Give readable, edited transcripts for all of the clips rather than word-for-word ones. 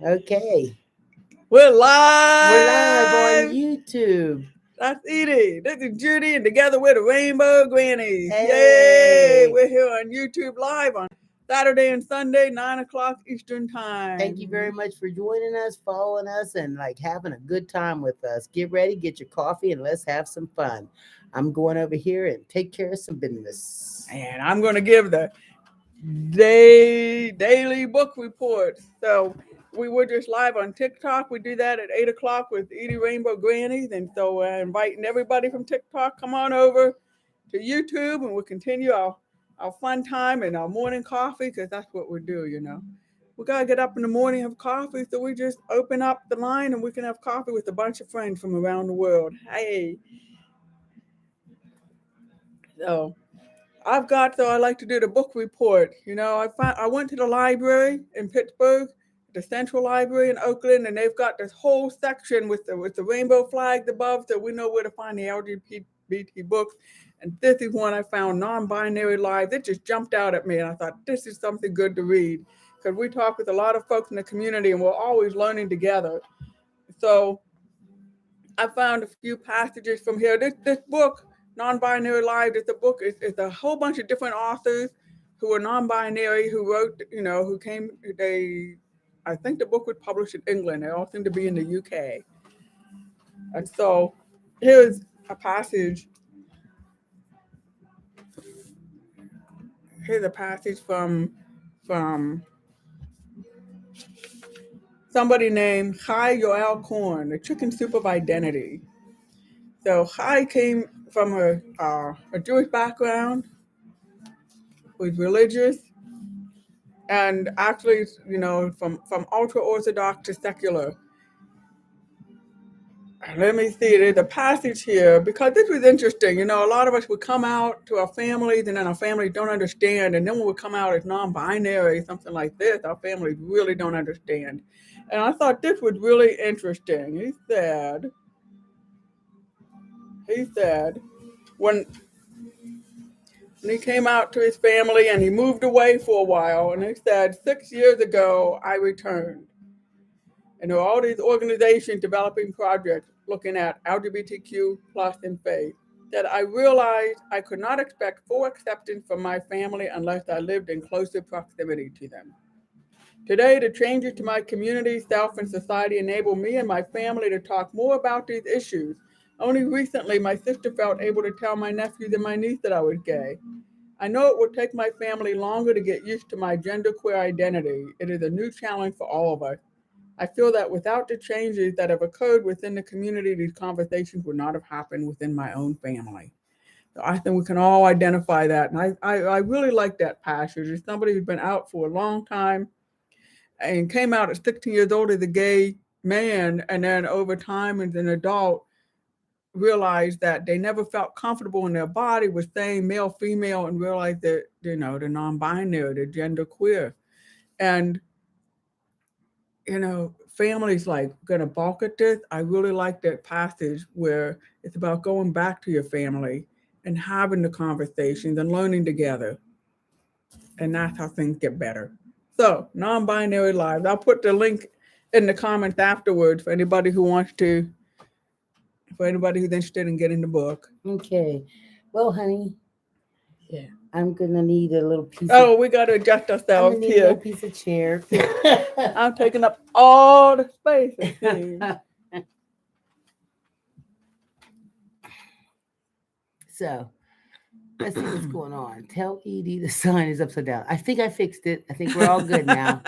Okay. We're We're live on live. YouTube. That's Edie. This is Judy, and together we're the Rainbow Grannies. Yay! Hey. We're here on YouTube live on Saturday and Sunday, 9 o'clock Eastern Thank you very Time. much for joining us, following us, and like having a good time with us. Get ready, get your coffee, and let's have some fun. I'm going over here and take care of some business. And I'm going to give the daily book report. So we were just live on TikTok. We do that at 8 o'clock with Edie Rainbow Grannies, and so we're inviting everybody from TikTok. Come on over to YouTube, and we'll continue our fun time and our morning coffee because that's what we do. We gotta get up in the morning, have coffee, so we just open up the line and we can have coffee with a bunch of friends from around the world. Hey, so I like to do the book report. I went to the library in Pittsburgh, the Central Library in Oakland, and they've got this whole section with the rainbow flags above, so we know where to find the LGBT books. And this is one I found, Non-Binary Lives. It just jumped out at me, and I thought this is something good to read because we talk with a lot of folks in the community, and we're always learning together. So I found a few passages from here. This book, Non-Binary Lives, it's a book. It's a whole bunch of different authors who are non-binary who wrote, who came. I think the book was published in England. They all seem to be in the UK. And so here's a passage. Here's a passage from somebody named Chai Yoel Korn, The Chicken Soup of Identity. So Chai came from a Jewish background, was religious, and actually, from ultra orthodox to secular. Let me see. There's a passage here because this was interesting. A lot of us would come out to our families, and then our families don't understand. And then when we come out as non-binary, something like this, our families really don't understand. And I thought this was really interesting. He said, when he came out to his family and he moved away for a while, and he said, 6 years ago, I returned. And there were all these organizations developing projects looking at LGBTQ plus in faith that I realized I could not expect full acceptance from my family unless I lived in closer proximity to them. Today, the changes to my community, self, and society enable me and my family to talk more about these issues. Only recently, my sister felt able to tell my nephews and my niece that I was gay. I know it will take my family longer to get used to my genderqueer identity. It is a new challenge for all of us. I feel that without the changes that have occurred within the community, these conversations would not have happened within my own family. So I think we can all identify that. And I really like that passage. As somebody who's been out for a long time and came out at 16 years old as a gay man, and then over time as an adult, realized that they never felt comfortable in their body with saying male, female, and realized that, the non binary, the gender queer. And families like gonna balk at this. I really like that passage where it's about going back to your family and having the conversations and learning together. And that's how things get better. So, non-binary lives. I'll put the link in the comments afterwards for anybody who's interested in getting the book. Okay. Well, honey, Yeah. I'm gonna need a little piece of. Oh, we got to adjust I'm gonna ourselves need a little here. piece of chair. I'm taking up all the space, it seems. So let's see what's going on. Tell Edie the sign is upside down. I think I fixed it. I think we're all good now.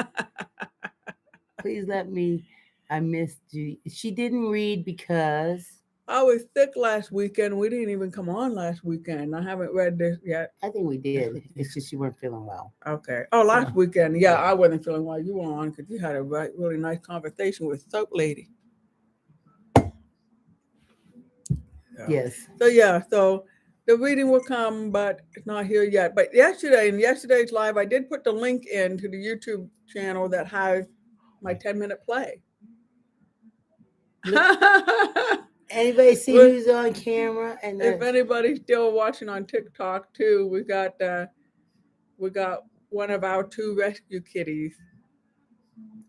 Please let me. I missed you. She didn't read because I was sick last weekend. We didn't even come on last weekend. I haven't read this yet. I think we did. It's just you weren't feeling well. Okay. Oh, So last weekend. Yeah, yeah. I wasn't feeling well. You were on because you had a really nice conversation with Soap Lady. So, Yes. so the reading will come, but it's not here yet. But in yesterday's live, I did put the link in to the YouTube channel that has my 10-minute play. Anybody see Well, who's on camera? And if anybody's still watching on TikTok too, we got one of our two rescue kitties.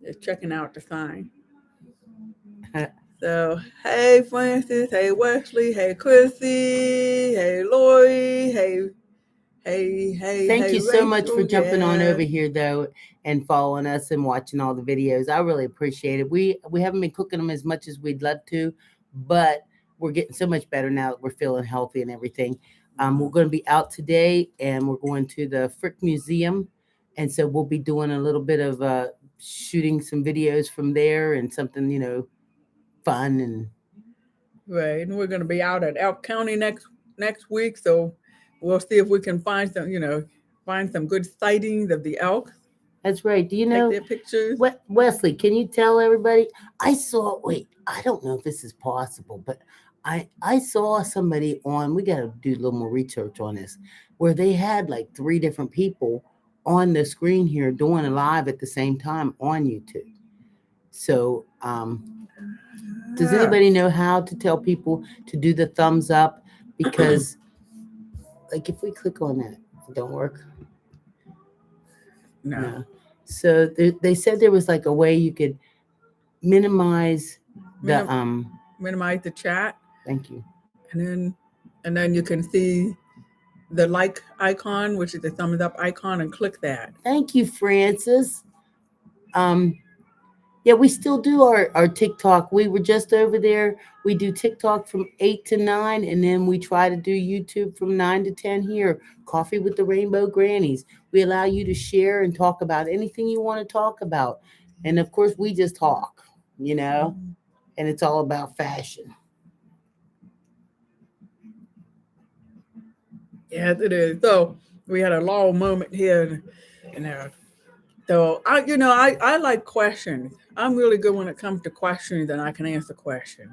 Just checking out the sign. So, hey Francis, hey Wesley, hey Chrissy, hey Lori, Thank hey you so much for Rachel, jumping on yeah. over here though and following us and watching all the videos. I really appreciate it. We haven't been cooking them as much as we'd love to, but we're getting so much better now that we're feeling healthy and everything. We're going to be out today and we're going to the Frick Museum, and so we'll be doing a little bit of shooting some videos from there and something fun and Right, and we're gonna be out at Elk County next week, so we'll see if we can find find some good sightings of the elk, that's right. Do you take know their pictures. what, Wesley, can you tell everybody? I saw. Wait, I don't know if this is possible, but I saw somebody on. We got to do a little more research on this, where they had like three different people on the screen here doing a live at the same time on YouTube. So, does Ah, anybody know how to tell people to do the thumbs up? Because, like, if we click on that, it don't work. no, No. So they said there was like a way you could minimize the Minim- minimize the chat, thank you. and then you can see the like icon, which is the thumbs up icon, and click that. Thank you, Francis. Um, yeah, we still do our TikTok. We were just over there. We do TikTok from 8 to 9, and then we try to do YouTube from 9 to 10 here. Coffee with the Rainbow Grannies. We allow you to share and talk about anything you want to talk about. And of course, we just talk, you know, Mhm. and it's all about fashion. Yes, it is. So we had a long moment here, and so I like questions. I'm really good when it comes to questions, and I can answer questions.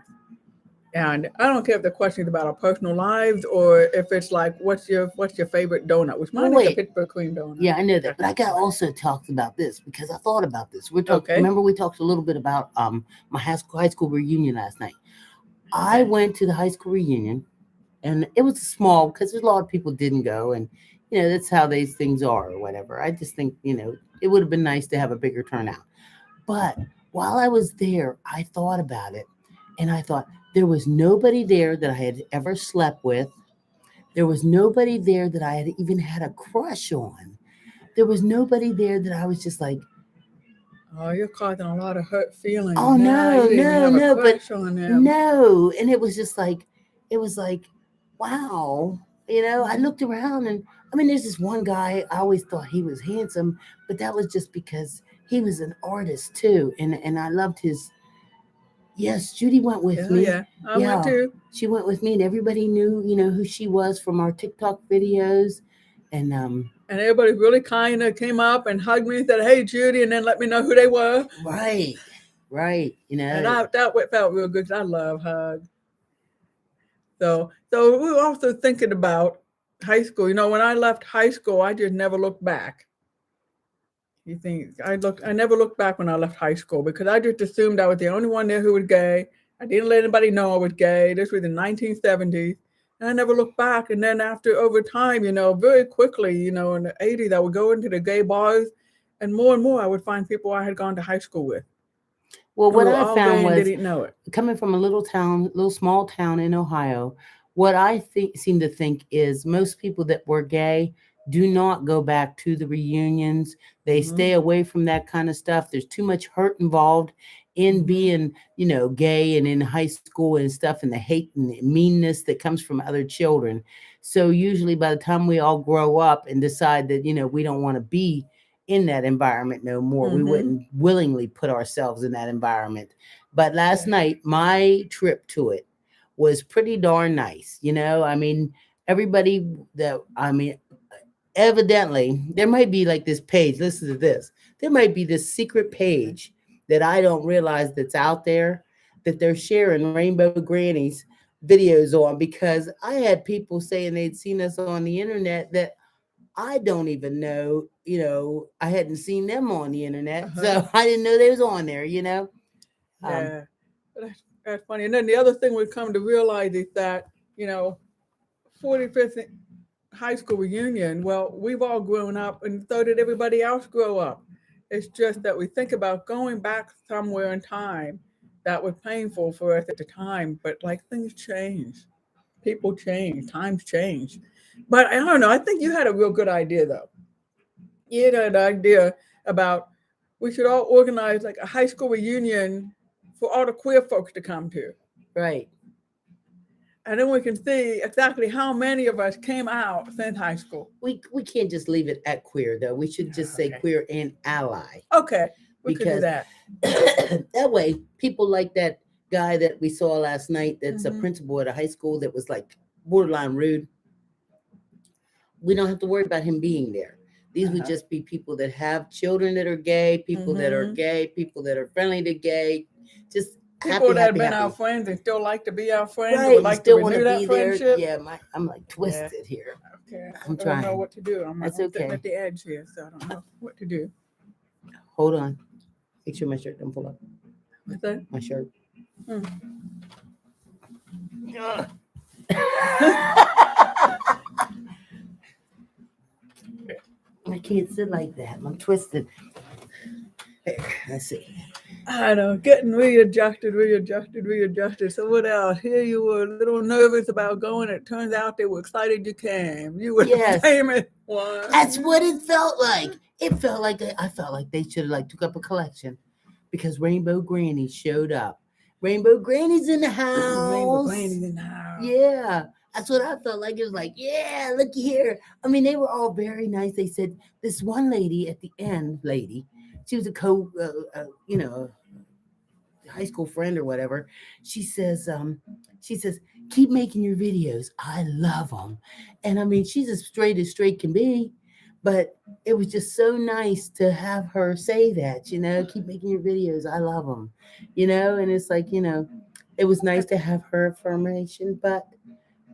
And I don't care if the question is about our personal lives or if it's like, what's your favorite donut? Which Well, mine is the wait. Pittsburgh cream donut. Yeah, I know that, but I got also talked about this because I thought about this. We're talking. Okay. Remember, we talked a little bit about my high school reunion last night. I Okay. went to the high school reunion, and it was small because a lot of people didn't go, and that's how these things are or whatever. I just think it would have been nice to have a bigger turnout. But while I was there, I thought about it, and I thought there was nobody there that I had ever slept with. There was nobody there that I had even had a crush on. There was nobody there that I was just like, Oh, you're causing a lot of hurt feelings oh now. You no, didn't even no, have a no, but crush on them. no. And it was just like, it was like, wow. I looked around and I mean, there's this one guy, I always thought he was handsome, but that was just because he was an artist too. And I loved his, yes, Judy went with Yeah, me. yeah. I went Yeah, too. she went with me and everybody knew, who she was from our TikTok videos. And, And everybody really kind of came up and hugged me and said, "Hey, Judy," and then let me know who they were. right, right, And that felt real good 'cause I love hugs. So we were also thinking about high school. When I left high school, I just never looked back. You think I never looked back when I left high school because I just assumed I was the only one there who was gay. I didn't let anybody know I was gay. This was in 1970s. And I never looked back. And then after over time, very quickly, in the 80s, I would go into the gay bars and more I would find people I had gone to high school with well, who what were I all found gay and was didn't know it. coming from a little small town in Ohio, what I think seem to think is most people that were gay do not go back to the reunions. They Hmm. stay away from that kind of stuff. There's too much hurt involved in Hmm. being, gay and in high school and stuff, and the hate and the meanness that comes from other children. So usually by the time we all grow up and decide that, we don't want to be in that environment no more, we Hmm. wouldn't willingly put ourselves in that environment. But last Right. night, my trip to it was pretty darn nice. I mean, everybody I mean, evidently, there might be like this page. Listen to this. There might be this secret page that I don't realize that's out there that they're sharing Rainbow Grannies videos on, because I had people saying they'd seen us on the internet that I don't even know, I hadn't seen them on the internet. Uh-huh. So I didn't know they was on there. Um, Yeah. That's funny. And then the other thing we've come to realize is that, you know, 45th high school reunion, well, we've all grown up and so did everybody else grow up. It's just that we think about going back somewhere in time that was painful for us at the time, but like things change, people change, times change. But I don't know. I think you had a real good idea though. You had an idea about we should all organize like a high school reunion for all the queer folks to come to. Right. And then we can see exactly how many of us came out since high school. We can't just leave it at queer though. We should just say Okay. queer and ally. Okay, we could do Because that. that way people like that guy that we saw last night that's a Mhm. principal at a high school that was like borderline rude, we don't have to worry about him being there. These would Uh-huh. just be people that have children that are gay, people that are Mhm. gay, people that are friendly to gay, just People happy, that have happy, been our happy. friends and still like to be our friends and Right, would and like to still want to renew that be there. friendship. Yeah, I'm like Yeah. twisted here. Okay. I'm I don't know trying. what to do. That's I'm sitting okay. at the edge here, so I don't know what to do. Hold on. Make sure my shirt don't pull up. What's that? My shirt. Hmm. Ugh. I can't sit like that. I'm twisted. Here, let's see. I know, getting readjusted. So what else? Here you were a little nervous about going. It turns out they were excited you came. You were the Yes. famous one. That's what it felt like. It felt like I felt like they should have like took up a collection because Rainbow Grannies showed up. Rainbow Grannies in the house. Rainbow Grannies in the house. Yeah. That's what I felt like. It was like, yeah, looky here. I mean, they were all very nice. They said this one lady at the end, she was a high school friend or whatever. She says, keep making your videos. I love them. And I mean, she's as straight can be, but it was just so nice to have her say that, keep making your videos. I love them, and it's like, it was nice to have her affirmation, but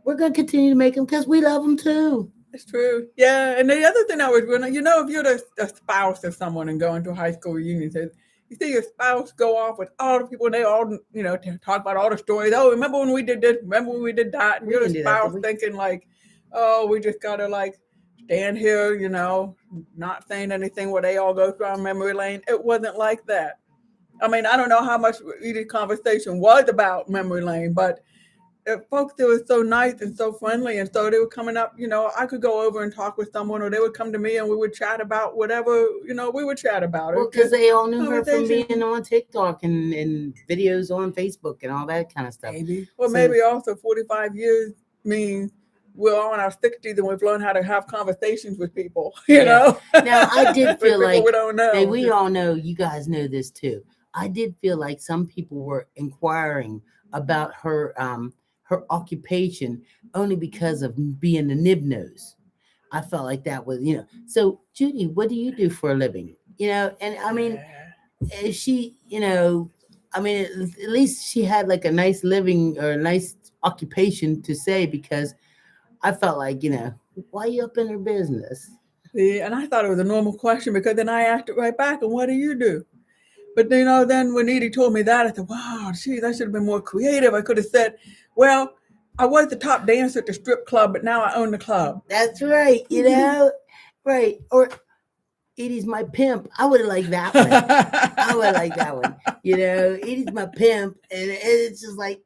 we're going to continue to make them because we love them too. It's true. Yeah. And the other thing I was wondering, if you're the spouse of someone and going to a high school reunion, you see your spouse go off with all the people and they all, talk about all the stories. Oh, remember when we did this? Remember when we did that? And We you're the didn't do that, spouse did we? thinking like, oh, we just got to like stand here, not saying anything where they all go down memory lane. It wasn't like that. I mean, I don't know how much Edie's conversation was about memory lane, but folks that were so nice and so friendly, and so they were coming up. I could go over and talk with someone, or they would come to me, and we would chat about whatever. We would chat about it. Well, because they all knew her from conversation. being on TikTok and videos on Facebook and all that kind of stuff. Maybe, or So- maybe also 45 years means we're all in our 60s and we've learned how to have conversations with people. You know. Now I did With feel people like we don't know. we all know. You guys know this too. I did feel like some people were inquiring about her occupation only because of being the nib nose. I felt like that was, So Judy, what do you do for a living? And I mean, if she, I mean, at least she had like a nice living or a nice occupation to say, because I felt like, why you up in her business? See, and I thought it was a normal question because then I asked it right back, and what do you do? But then when Edie told me that, I said, wow, geez, I should have been more creative. I could have said, well, I was the top dancer at the strip club, but now I own the club. That's right, right. Or Edie's my pimp. I would have liked that one. I would have liked that one. Edie's my pimp. And it's just like,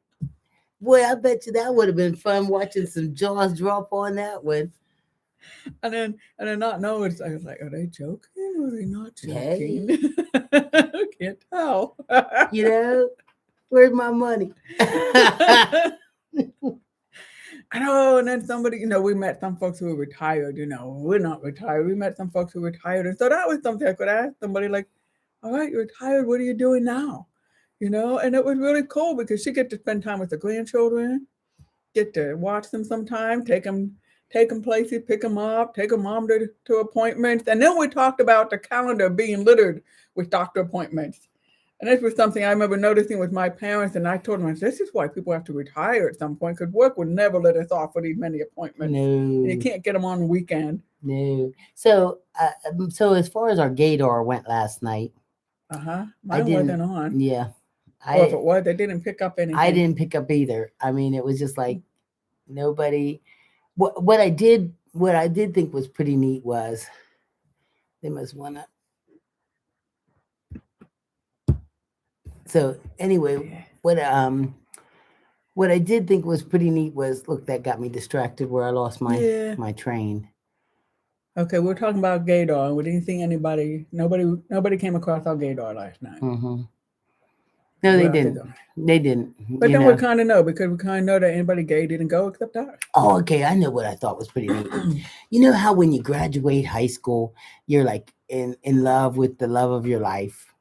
boy, I bet you that would have been fun watching some jaws drop on that one. And then not knowing, I was like, are they joking or are they not joking? Hey. Can't tell. Where's my money? I know, and then somebody, we met some folks who were retired, we're not retired. We met some folks who were retired. And so that was something I could ask somebody like, all right, you're retired, what are you doing now? And it was really cool because she get to spend time with the grandchildren, get to watch them sometime, take them places, pick them up, take a mom to appointments. And then we talked about the calendar being littered with doctor appointments. And this was something I remember noticing with my parents, and I told them, this is why people have to retire at some point, because work would never let us off for these many appointments. No. And you can't get them on the weekend. No. So as far as our gaydar went last night. Mine wasn't on. Yeah. Or if it was, they didn't pick up anything. I didn't pick up either. I mean, it was just like nobody. What I did think was pretty neat was they must want to. So anyway, what what I did think was pretty neat was, look, that got me distracted where I lost Yeah. my train. Okay, we're talking about gaydar. We didn't think nobody came across our gaydar last night. Hmm. No, they We're out there didn't. going. They didn't. But You then we know. kind of know because we kind of know that anybody gay didn't go except us. Oh, okay. I know what I thought was pretty neat. You know how when you graduate high school, you're like in love with the love of your life,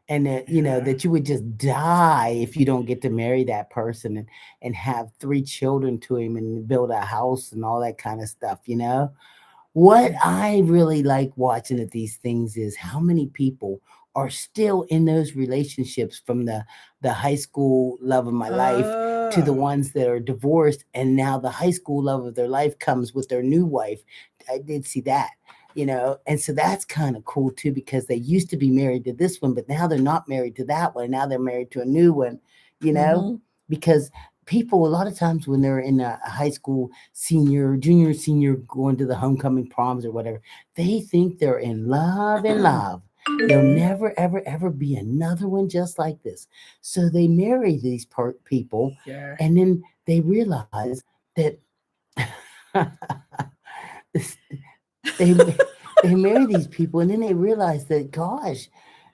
and that you know Yeah. that you would just die if you don't get to marry that person and have 3 children to him and build a house and all that kind of stuff. You know. What I really like watching at these things is how many people are still in those relationships from the high school love of my life to the Oh. ones that are divorced, and now the high school love of their life comes with their new wife. I did see that, you know, and so that's kind of cool too because they used to be married to this one, but now they're not married to that one. Now they're married to a new one, you know, Mm-hmm. because people a lot of times when they're in a high school senior, junior, senior, going to the homecoming proms or whatever, they think they're in love. There'll never, ever, ever be another one just like this. So they marry these people, Yeah. and then they realize that this, they they marry these people, and then they realize that, gosh,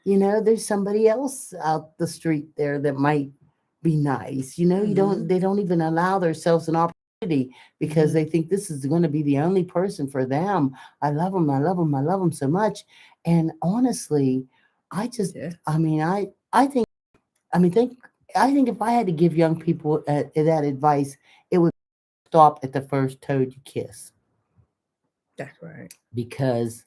you know, there's somebody else out the street there that might be nice. You know, you Mm-hmm. don't they don't even allow themselves an opportunity because Mm-hmm. they think this is going to be the only person for them. I love them, I love them, I love them so much. And honestly, I just, Yeah. I mean, I think, I mean, I think if I had to give young people that advice, it would stop at the first toad you kiss, That's right. because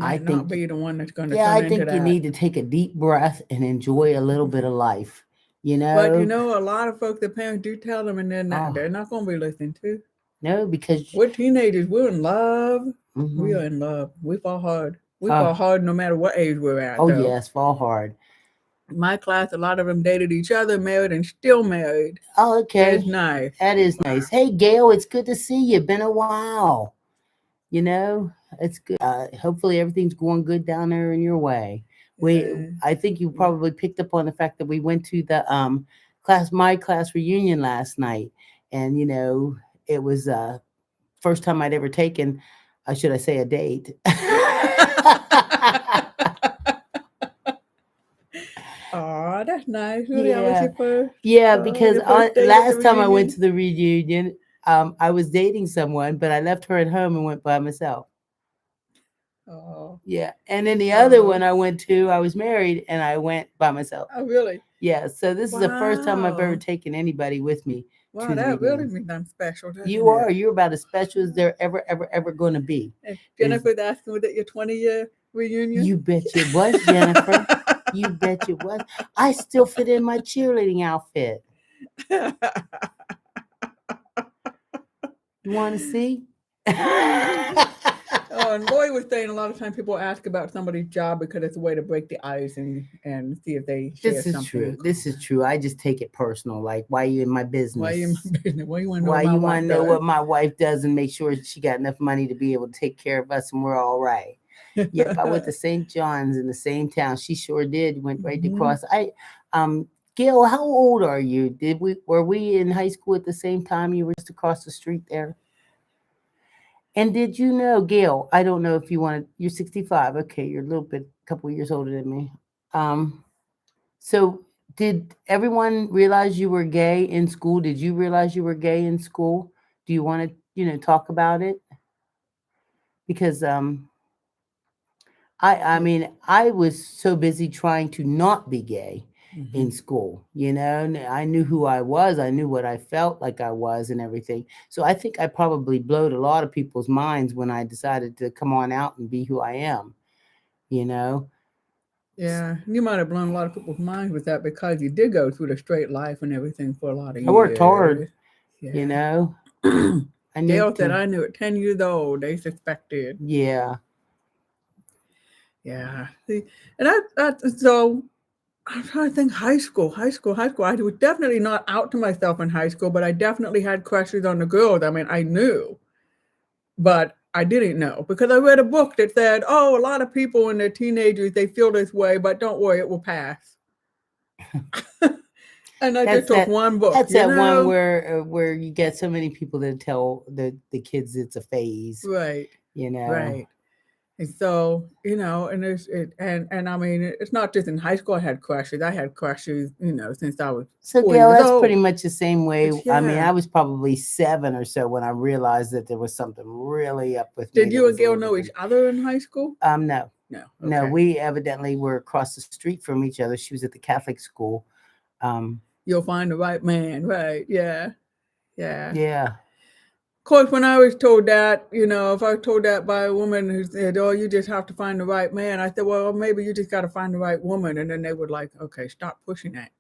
I Might not think, be the one that's going to yeah, turn I into think you that. need to take a deep breath and enjoy a little bit of life. You But you know? know, a lot of folks, the parents do tell them, and Oh, they're not going to be listening to. no, because, We're teenagers. We're in love. We hmm are in love. We fall hard. We oh, fall hard no matter what age we're at, oh though. yes, fall hard. My class, a lot of them dated each other, married, and still married. Oh, It's okay, nice. that is nice. Hey, Gail, it's good to see you. Been a while. You know, it's good. Hopefully, everything's going good down there in your way. Yeah. I think you We, probably picked up on the fact that we went to the my class reunion last night, and you know, it was first time I'd ever taken, should I say, a date. oh, that's nice. Really, that was Yeah, your first, yeah, because your first date at the last time I went reunion. to the reunion, I was dating someone, but I left her at home and went by myself. Oh, Yeah, and then the other oh, one I went to, I was married and I went by myself. oh, really? Yeah, so this is the first time I've ever Wow, taken anybody with me wow, to the that really reunion. means I'm special, doesn't You it? are, you're about as special as they're ever going to be. And There's, Jennifer's asking was it your 20-year reunion? you bet it was, Jennifer. You bet it was. I still fit in my cheerleading outfit. You want to see? Oh, and Lori was saying a lot of times people ask about somebody's job because it's a way to break the ice and see if they share This is something in true. common. This is true. I just take it personal. Like, why you in my Why you in business? my business? Why you want to know Why what my you wife want to know does? what my wife does and make sure she got enough money to be able to take care of us and we're all right. Yep, I went to St. John's in the same town. She sure did. Went right Hmm. across. Um, Gail, how old are you? Were we in high school at the same time? You were just across the street there. And did you know, Gail? I don't know if you want to. You're 65. Okay, you're a little bit, couple years older than me. Um, so did everyone realize you were gay in school? Did you realize you were gay in school? Do you want to, talk about it? Because I Yeah. mean, I was so busy trying to not be gay Hmm. in school, I knew who I was, I knew what I felt like I was and everything. So I think I probably blowed a lot of people's minds when I decided to come on out and be who I am, you know. Yeah, you might have blown a lot of people's minds with that because you did go through the straight life and everything for a lot of I worked hard, years. you Yeah. know. I knew Gail said to, I knew at 10 years old they suspected. yeah. Yeah. See, and so I'm trying to think high school. I was definitely not out to myself in high school, but I definitely had crushes on the girls. I mean, I knew, but I didn't know because I read a book that said, oh, a lot of people when they're teenagers, they feel this way, but don't worry, it will pass. And I just That's took that. one book, That's you that one know? where you get so many people that tell the kids it's a phase. Right, You know. right. And so, and and I mean, it's not just in high school I had crushes. I had crushes, since I was So, four Gail, years that's pretty old. much the same way. But I mean, yeah. I was probably 7 or so when I realized that there was something really up with me Did that you and was a Gail little know each different. other in high school? No, No. no, Okay. we evidently were across the street from each other. She was at the Catholic school. Um, You'll find the right man, right? Yeah. Yeah. yeah, Of course, when I was told that, if I was told that by a woman who said, "Oh, you just have to find the right man," I said, "Well, maybe you just got to find the right woman," and then they would like, "Okay, stop pushing that."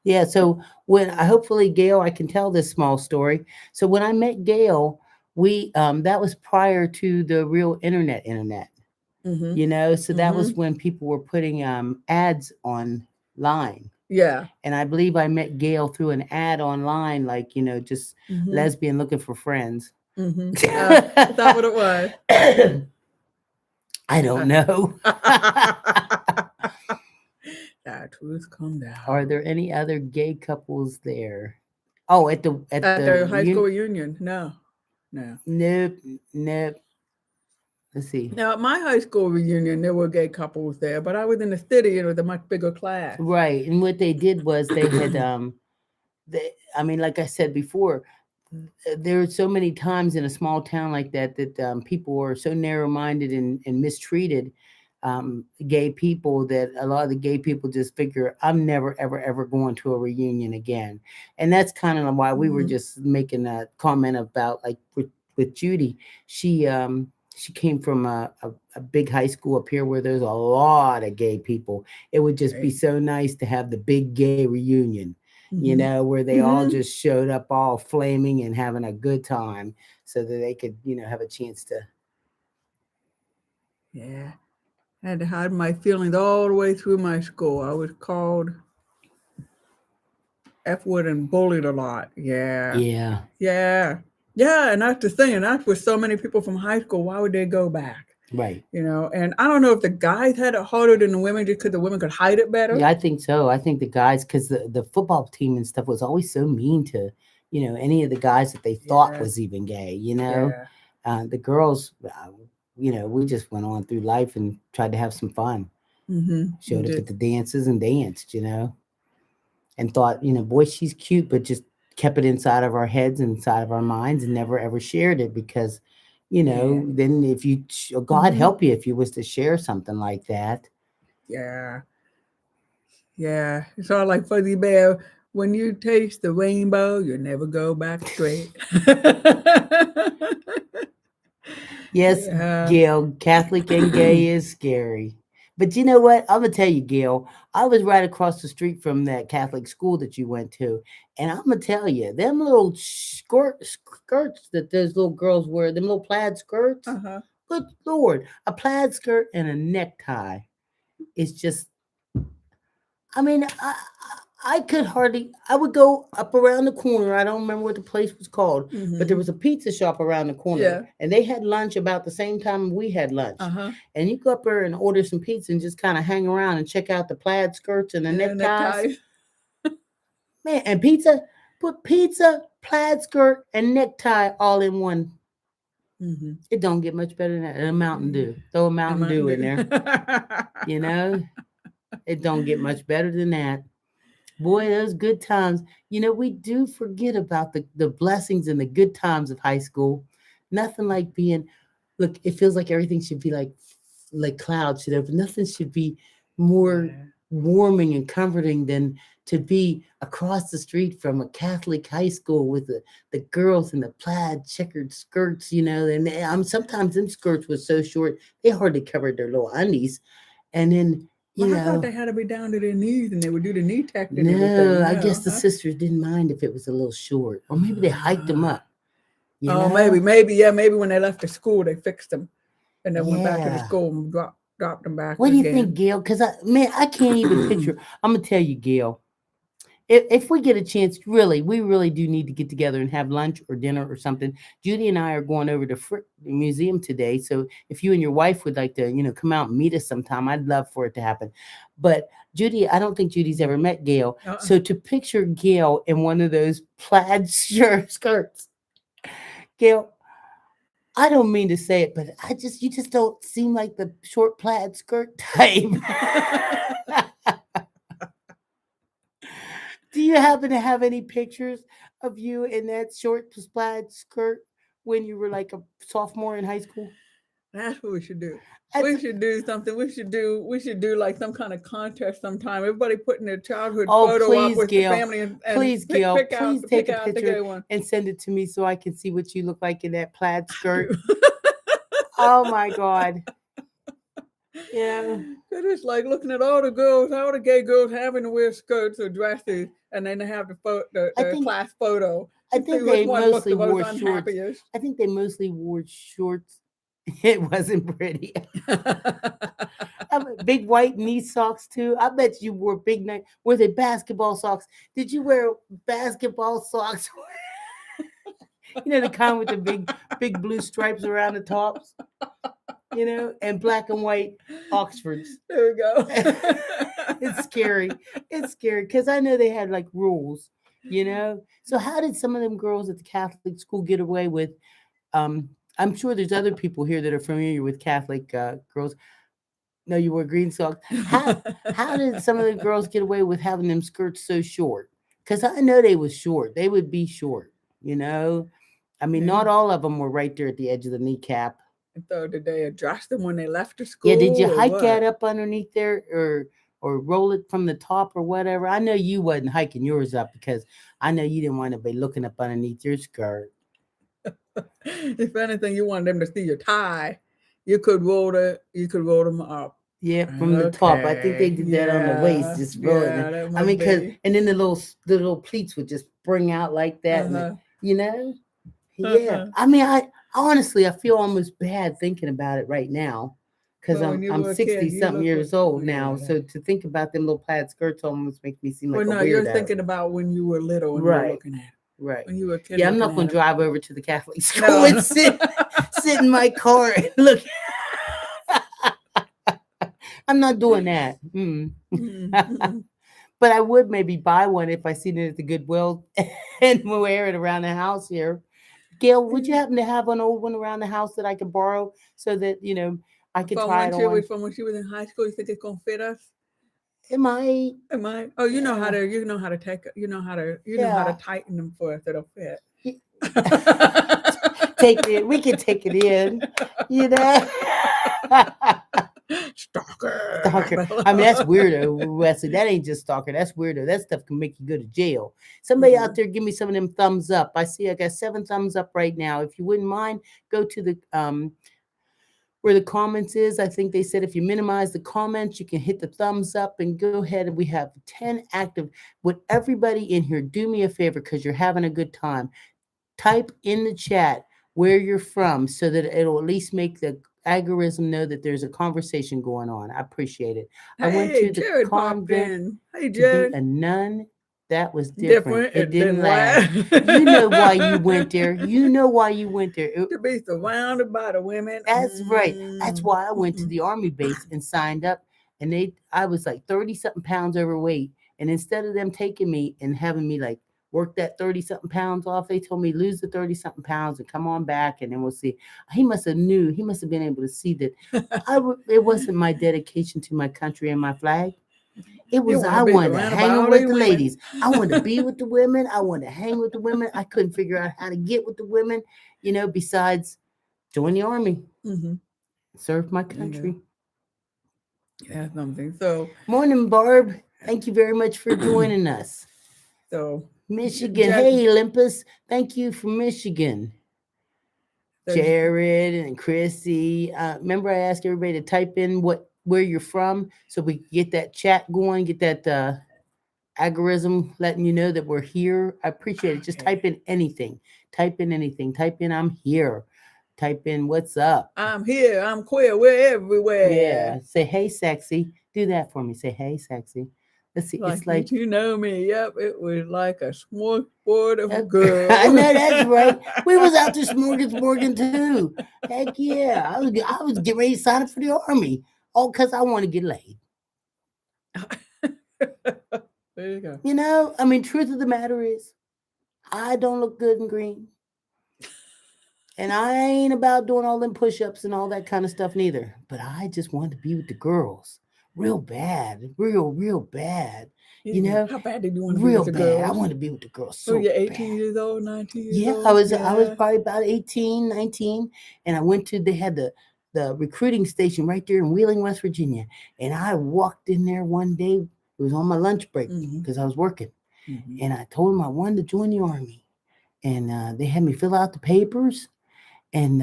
yeah. So when I hopefully Gail, I can tell this small story. So when I met Gail, we that was prior to the real internet. Mm-hmm. So that Mm-hmm. was when people were putting ads online. Yeah. And I believe I met Gail through an ad online, like, just Mm-hmm. lesbian looking for friends. Mm-hmm. Is that what it was? I don't know. That truth come Are down. there any other gay couples there? Oh, at At the the high school reunion? No. No. nope, nope. Let's see. Now, at my high school reunion, there were gay couples there, but I was in the city and it was a much bigger class. Right, and what they did was they had I mean, like I said before, there are so many times in a small town like that that people are so narrow-minded and mistreated gay people that a lot of the gay people just figure I'm never ever going to a reunion again, and that's kind of why we were Mm-hmm. just making a comment about like with Judy. She came from a big high school up here where there's a lot of gay people. It would just be Right. so nice to have the big gay reunion, Mm-hmm. where they all Mm-hmm. just showed up all flaming and having a good time so that they could, have a chance to. Yeah. I had to hide my feelings all the way through my school. I was called F word and bullied a lot. Yeah. Yeah, Yeah. Yeah. And that's the thing. And that's with so many people from high school. Why would they go back? right. And I don't know if the guys had it harder than the women just because the women could hide it better. Yeah, I think so. I think the guys, because the football team and stuff was always so mean to, any of the guys that they thought Yes. was even gay, Yeah. The girls, we just went on through life and tried to have some fun. Mm-hmm. Showed up Just, at the dances and danced, and thought, boy, she's cute, but just kept it inside of our heads, inside of our minds, and never ever shared it because, yeah. then if you, God Mm-hmm. help you if you was to share something like that. Yeah. Yeah. It's all like Fuzzy Bear. When you taste the rainbow, you'll never go back straight. Yes, Yeah. Gail, Catholic and gay is scary. But you know what? I'm gonna tell you, Gail. I was right across the street from that Catholic school that you went to, and I'm gonna tell you, them little skirts that those little girls wear, them little plaid skirts. Uh-huh. Good Lord, a plaid skirt and a necktie is just. I mean, I could hardly. I would go up around the corner. I don't remember what the place was called, but there Mm-hmm. was a pizza shop around the corner, Yeah. and they had lunch about the same time we had lunch. Uh-huh. And you go up there and order some pizza and just kind of hang around and check out the plaid skirts and the Yeah, neckties. neckties. Man, and pizza, put pizza, plaid skirt, and necktie all in one. Mm-hmm. It don't get much better than that. And a Mountain Dew. Throw a And Mountain Mountain Dew in Dew. there. You know, it don't get much better than that. Boy, those good times. We do forget about the blessings and the good times of high school. Nothing like being, look, it feels like everything should be like clouds should open. Nothing should be more Yeah. warming and comforting than to be across the street from a Catholic high school with the girls in the plaid checkered skirts, and sometimes them skirts were so short they hardly covered their little undies. And then, you Well, I thought know, they had to be down to their knees and they would do the knee tech and no, everything. I guess No, the huh? sisters didn't mind if it was a little short, or maybe they hiked them up. You Oh, maybe, know? maybe, yeah, maybe when they left the school, they fixed them and then went back to the Yeah. school and dropped them back What do you think, again. Gail? Because I can't even picture. I'm gonna tell you, Gail. if we get a chance, really, we really do need to get together and have lunch or dinner or something. Judy and I are going over to Frick Museum today, so if you and your wife would like to, come out and meet us sometime, I'd love for it to happen. But Judy, I don't think Judy's ever met Gail, Uh-uh. so to picture Gail in one of those plaid skirts, Gail, I don't mean to say it, but you just don't seem like the short plaid skirt type. Do you happen to have any pictures of you in that short plaid skirt when you were like a sophomore in high school? That's what we should do. That's, We should do something. We should do like some kind of contest sometime. Everybody putting their childhood oh, photo up please, with the Gail. family and Please, pick Gail. pick out Please pick take a out the picture gay one. and send it to me so I can see what you look like in that plaid skirt. Do. Oh my God. Yeah. Cause it's like looking at all the girls, all the gay girls having to wear skirts or dresses, and then they have I the think class photo I to see think which they one looks mostly the most wore shorts. unhappiest. I think they mostly wore shorts. It wasn't pretty. Big white knee socks too. I bet you wore big night. Were they basketball socks? Did you wear basketball socks? The kind with the big blue stripes around the tops. And black and white Oxfords. There we go. It's scary. It's scary because I know they had like rules. So how did some of them girls at the Catholic school get away with? I'm sure there's other people here that are familiar with Catholic girls. No, you wore green socks. How did some of the girls get away with having them skirts so short? Because I know they was short. They would be short. You know, I mean, Yeah. not all of them were right there at the edge of the kneecap. So did they address them when they left the Yeah, did you school or hike that what? up underneath there, or roll it from the top or whatever? I know you wasn't hiking yours up because I know you didn't want to be looking up underneath your skirt. If anything, you wanted them to see your tie, you could roll them up. Yeah, from the top. I think they Okay. did that on the waist, Yeah. just rolling it. Yeah, that I might mean, cause be. and then the little pleats would just spring out like that, and Uh-huh. you know, yeah. Uh-huh. I mean, I honestly, I feel almost bad thinking about it right now, because But I'm when you I'm were a 60 kid, you something look like, years old now. yeah. So to think about them little plaid skirts almost makes me seem Well, like a no, you're weirdo. thinking about when you were little and you were Right, looking at it. right. When you were a kid Yeah, I'm looking not at going to them. drive over to the Catholic school No, and no. sit in my car and look. I'm not doing that. Mm-mm. But I would maybe buy one if I seen it at the Goodwill and wear it around the house here. Gail, would you happen to have an old one around the house that I could borrow so that I could From try when it she on? was from when she was in high school, you think it's gonna fit us? Am I? Am I? Oh, Yeah, you know how to take you know how to yeah. tighten them for us. It'll fit. Y- Take it. We can take it in. You know. Stalker. Stalker. I mean, that's weirdo, Wesley. That ain't just stalker. That's weirdo. That stuff can make you go to jail. Somebody out Mhm. there, give me some of them thumbs up. I see I got 7 thumbs up right now. If you wouldn't mind, go to the where the comments is. I think they said if you minimize the comments, you can hit the thumbs up and go ahead. And we have 10 active. Would everybody in here do me a favor because you're having a good time? Type in the chat where you're from so that it'll at least make the algorithm know that there's a conversation going on. I appreciate it. I went Hey, to the Jared popped convent in. Hey, to be Jared. a nun. That was different. Different. It It didn't didn't last. last. You know why you went there. You know why you went there. To be surrounded by the women. That's right. That's why I went to Mm-mm. the army base and signed up. And I was like 30 something pounds overweight. And instead of them taking me and having me like work that 30 something pounds off, they told me lose the 30 something pounds and come on back and then we'll see. He must have been able to see that it wasn't my dedication to my country and my flag. It You was want to I be wanted to surrounded by hang all with these the women. ladies. I wanted to be with the women. I wanted to hang with the women. I couldn't figure out how to get with the women, besides join the army, Hmm. serve my Yeah, country. yeah, something. So, Morning, Barb. Thank you very much for joining us. so, Michigan. Jen, Hey, Olympus. Thank you for Michigan. so Jared and Chrissy. Remember, I asked everybody to type in where you're from so we can get that chat going, get that algorithm letting you know that we're here. I appreciate it. Just okay. type in anything. Type in anything. Type in I'm here. Type in what's up. I'm here. I'm queer. We're everywhere. Yeah. Say hey sexy. Do that for me. Say hey sexy. Let's see. Like, It's like you know me. Yep, it was like a smorgasbord of girls. I know that's right. We was out there smorgasbording too. Heck yeah, I was getting ready to sign up for the army, all because I want to get laid. There you go. You know, I mean, truth of the matter is, I don't look good in green, and I ain't about doing all them push-ups and all that kind of stuff neither. But I just wanted to be with the girls, real bad, real bad. You Yeah. know, How bad did you want to be real with the bad. I girls? wanted to be with the girls Oh, so you're 18 bad. years old, 19 years Yeah, old? I was Yeah. probably about 18, 19, and I went to they had the recruiting station right there in Wheeling, West Virginia. And I walked in there one day. It was on my lunch break Mm-hmm. because I was working. Mm-hmm. And I told them I wanted to join the army. And they had me fill out the papers and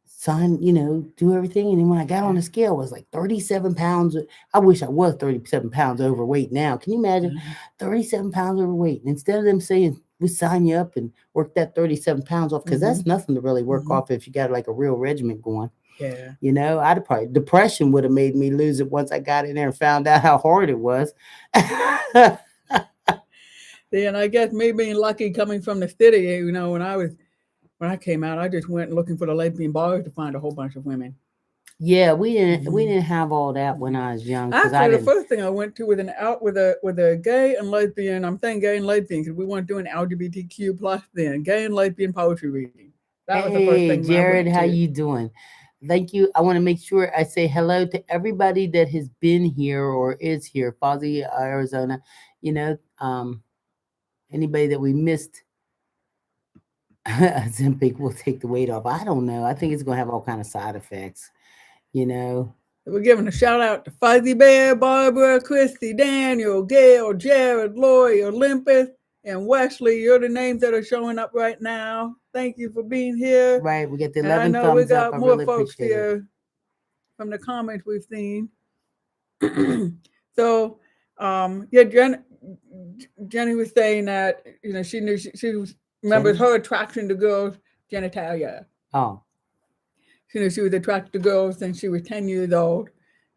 sign, do everything. And then when I got on the scale, it was like 37 pounds. I wish I was 37 pounds overweight now. Can you imagine? Uh-huh. 37 pounds overweight. And instead of them saying, we sign you up and work that 37 pounds off, because Mm-hmm. that's nothing to really work Mm-hmm. off if you got like a real regiment going. Yeah. I'd have probably, depression would have made me lose it once I got in there and found out how hard it was. Yeah, and I guess me being lucky coming from the city, when I came out, I just went looking for the lesbian bars to find a whole bunch of women. Yeah, we didn't Mm-hmm. have all that when I was young because I Actually, the didn't. first thing I went to with a gay and lesbian. I'm saying gay and lesbian because we weren't doing LGBTQ plus then. Gay and lesbian poetry reading. That was the first Hey, thing I Jared, went how to. you doing? Thank you. I want to make sure I say hello to everybody that has been here or is here. Fozzie, Arizona. You know, anybody that we missed, Ozempic will take the weight off. I don't know. I think it's gonna have all kind of side effects. You know. We're giving a shout out to Fuzzy Bear, Barbara, Christy, Daniel, Gail, Jared, Lori, Olympus, and Wesley. You're the names that are showing up right now. Thank you for being here. Right, we get the And I 11 know we thumbs up. got I more really folks appreciate it. here from the comments we've seen. So, yeah, Jenny was saying that she knew she remembers Jenny? her attraction to girls' genitalia. Oh, She knew she was attracted to girls since she was 10 years old.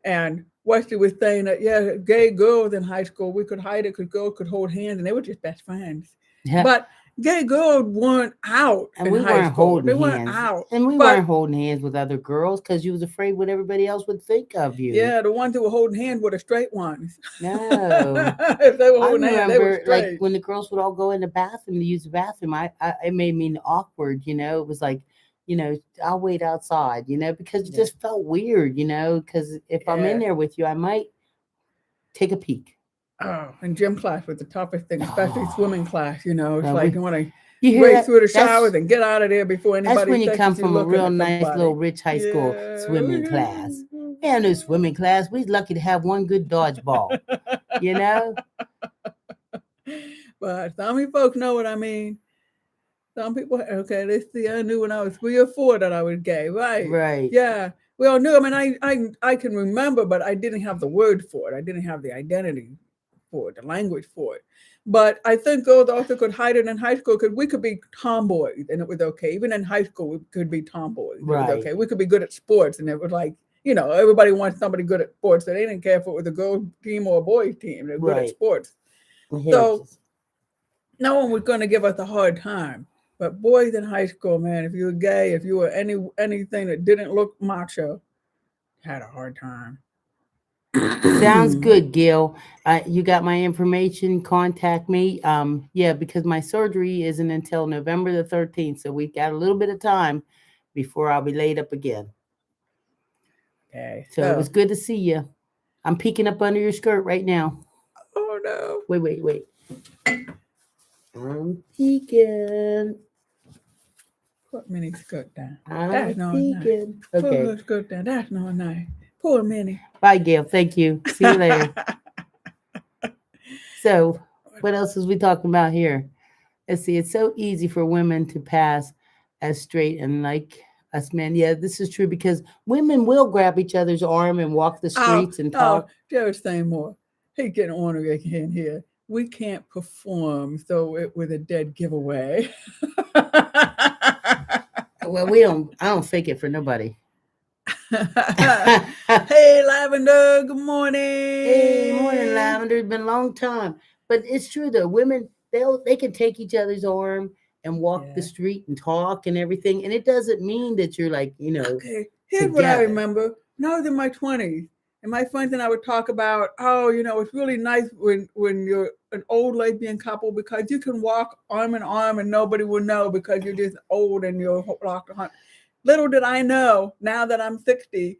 And Wesley was saying that, yeah, gay girls in high school, we could hide it because girls could hold hands and they were just best friends. yeah. But gay girls weren't out And in we high weren't school. holding They weren't hands. out. And we But weren't holding hands with other girls because you was afraid what everybody else would think of you. yeah, the ones who were holding hands were the straight ones. No. If they were I holding hands, they were remember like straight. when the girls would all go in the bathroom to use the bathroom, it made me awkward, It was like, I'll wait outside, because it Yeah. just felt weird, because if I'm in Yeah. there with you, I might take a peek. Oh, and gym class was the toughest thing, especially Oh, swimming class. It's like you want to you hear race that? through the showers and get out of there before That's anybody when you come catches you from a looking real at nice little somebody. rich high school Yeah. swimming class. We had no swimming class. We was lucky to have one good dodgeball, you know? But some folks know what I mean. Some people, okay, they see I knew when I was 3 or 4 that I was gay, right? Right. Yeah, we all knew. I mean, I can remember, but I didn't have the word for it. I didn't have the identity for it, the language for it. But I think girls also could hide it in high school because we could be tomboys and it was okay. Even in high school, we could be tomboys. It was Right. okay. We could be good at sports, and it was like everybody wants somebody good at sports. So they didn't care if it was a girls team or a boys team. They're good at Right. sports. Yeah, So no one was going to give us a hard time. But boys in high school, man, if you were gay, if you were anything that didn't look macho, had a hard time. sounds good, Gil. You got my information. Contact me. Yeah, because my surgery isn't until November the 13th, so we've got a little bit of time before I'll be laid up again. Okay, So it was good to see you. I'm peeking up under your skirt right now. Oh no! Wait. I'm peeking. Put Minnie's skirt down. I'm That's not nice. peeking. Put Okay. her skirt down. That's not nice. Poor Minnie. Bye, Gail. Thank you. See you later. So, what else is we talking about here? Let's see. It's so easy for women to pass as straight and like us men. Yeah, this is true because women will grab each other's arm and walk the streets and talk. Jared's saying more. He's getting ornery again here. We can't perform, so it was a dead giveaway. Well, we don't. I don't fake it for nobody. Hey, Lavender, good Hey, morning, morning. Lavender. It's been a long time, but it's true though. Women, they can take each other's arm and walk the Yeah. street and talk and everything, and it doesn't mean that you're like Okay, here's what I together. remember. When I was in my 20s, and my friends and I would talk about, oh, it's really nice when you're an old lesbian couple because you can walk arm in arm and nobody will know because you're just old and you're locked on. Little did I know, now that I'm 60,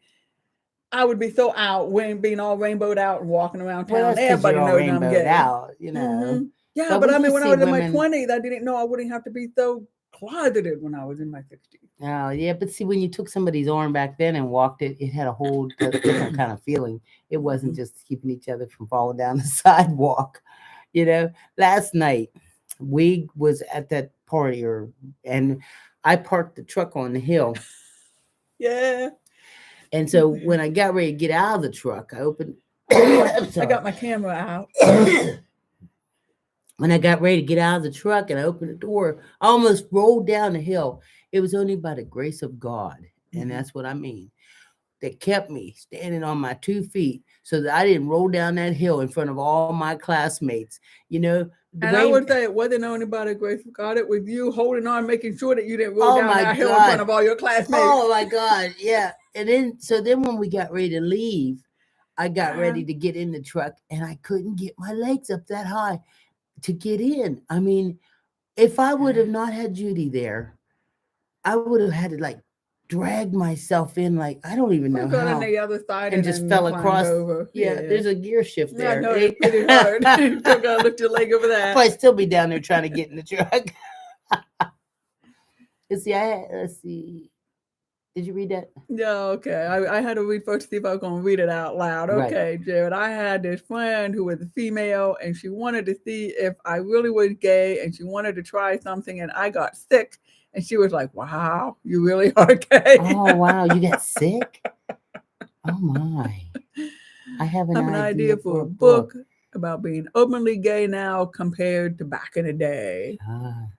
I would be so out when being all rainbowed out and walking around Well, town. that's because you're Everybody all knows I'm rainbowed gay. out. Yeah, But but we I mean, do when I see was in my women. 20s, I didn't know I wouldn't have to be so closeted when I was in my 60s. Oh, yeah, but see, when you took somebody's arm back then and walked it, it had a whole different kind of feeling. It wasn't Mhm. just keeping each other from falling down the sidewalk. You know, last night we was at that party, and I parked the truck on the hill, Yeah. and so when I got ready to get out of the truck, I opened. I'm I sorry. got my camera out. When I got ready to get out of the truck and I opened the door, I almost rolled down the hill. It was only by the grace of God, and Mhm. that's what I mean, that kept me standing on my 2 feet so that I didn't roll down that hill in front of all my classmates. You know, the And I way, would say it wasn't only by the grace of God. It was you holding on, making sure that you didn't roll oh down my that hill in front God. of all your classmates. Oh my God. Yeah. And then when we got ready to leave, I got Uh, ready to get in the truck and I couldn't get my legs up that high to get in. I mean, if I would have not had Judy there, I would have had to like drag myself in, like, I don't even we know got on how, the other side and and just then you fell climbed across. over. Yeah, Yeah. there's a gear shift I there. know It it's pretty hard. You ain't. still gotta lift your leg over I'll that. probably still be down there trying to get in the truck. Let's see. Did you read that? Yeah, okay. I had to read first to see if I was gonna read it out loud. Right. Okay, Jared. I had this friend who was a female and she wanted to see if I really was gay and she wanted to try something and I got sick and she was like, wow, you really are gay. Oh wow, you got sick? Oh my. I have I an have an idea idea for for a a book. book about being openly gay now compared to back in the day.